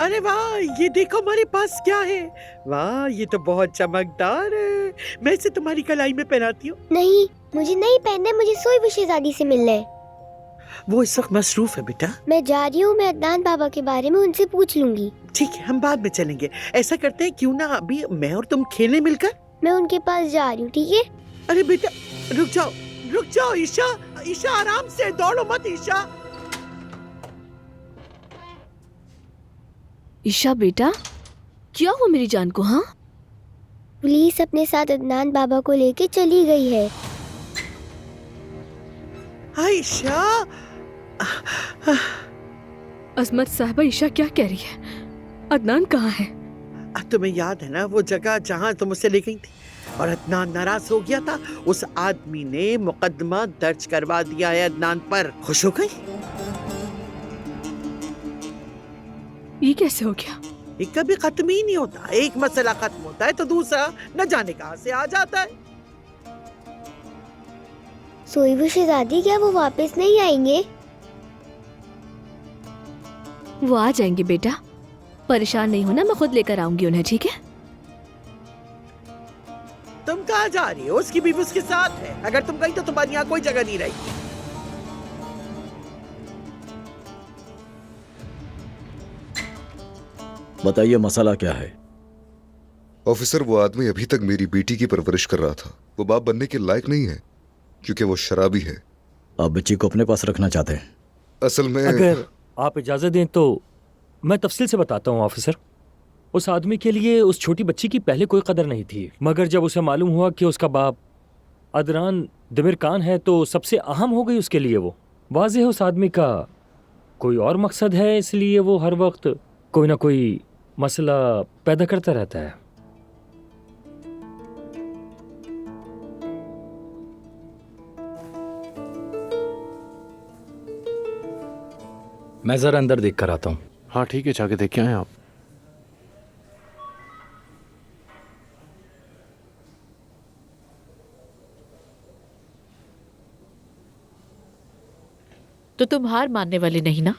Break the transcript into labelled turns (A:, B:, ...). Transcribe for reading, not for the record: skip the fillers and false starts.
A: अरे वाह, ये देखो हमारे पास क्या है। वाह, ये तो बहुत चमकदार है। मैं इसे तुम्हारी कलाई में पहनाती हूँ।
B: नहीं, मुझे नहीं पहनना, मुझे सोई वो शहजादी से मिलना है।
A: वो इस वक्त मसरूफ है बेटा।
B: मैं जा रही हूँ, मैं अदनान बाबा के बारे में उनसे पूछ लूंगी।
A: ठीक है, हम बाद में चलेंगे। ऐसा करते हैं, क्यों ना अभी मैं और तुम खेलें मिलकर।
B: मैं उनके पास जा रही हूँ, ठीक है?
A: अरे बेटा, रुक जाओ, रुक जाओ ईशा। ईशा आराम से, दौड़ो मत ईशा।
C: ईशा बेटा, क्या हुआ मेरी जान को? हाँ,
B: पुलिस अपने साथ अदनान बाबा को लेके चली गई है।
A: आयशा,
C: अजमत साहबा, ईशा क्या कह रही है? अदनान कहाँ है?
A: तुम्हें याद है ना वो जगह जहाँ तुम उसे ले गई थी और अदनान नाराज हो गया था? उस आदमी ने मुकदमा दर्ज करवा दिया है अदनान पर। खुश हो गई?
C: ये कैसे हो गया?
A: ये कभी खत्म ही नहीं होता। एक मसला खत्म होता है तो दूसरा न जाने कहां से आ जाता है।
B: सोई वो शहजादी, क्या वो वापस नहीं आएंगे?
C: वो आ जाएंगे बेटा, परेशान नहीं होना, मैं खुद लेकर आऊंगी उन्हें, ठीक है?
A: तुम कहाँ जा रही हो? उसकी बीवी उसके साथ है। अगर तुम गई तो तुम्हारी यहाँ कोई जगह नहीं रहेगी।
D: बताइए, मसला क्या है?
E: ऑफिसर, वो आदमी अभी तक मेरी बेटी की परवरिश कर रहा था। वो बाप बनने के लायक नहीं है क्योंकि वो शराबी है।
D: आप बच्ची को अपने पास रखना चाहते हैं?
E: असल में
F: अगर आप इजाजत दें तो मैं तफसील से बताता हूँ ऑफिसर। उस आदमी के लिए उस छोटी बच्ची की पहले कोई कदर नहीं थी, मगर जब उसे मालूम हुआ कि उसका बाप अदनान दिमिर खान है तो सबसे अहम हो गई उसके लिए वो। वाज़ेह है उस आदमी का कोई और मकसद है, इसलिए वो हर वक्त कोई ना कोई मसला पैदा करता रहता है।
G: मैं जरा अंदर देख कर आता हूँ।
H: हाँ ठीक है, जाके देख के आए आप।
I: तो तुम हार मानने वाले नहीं ना?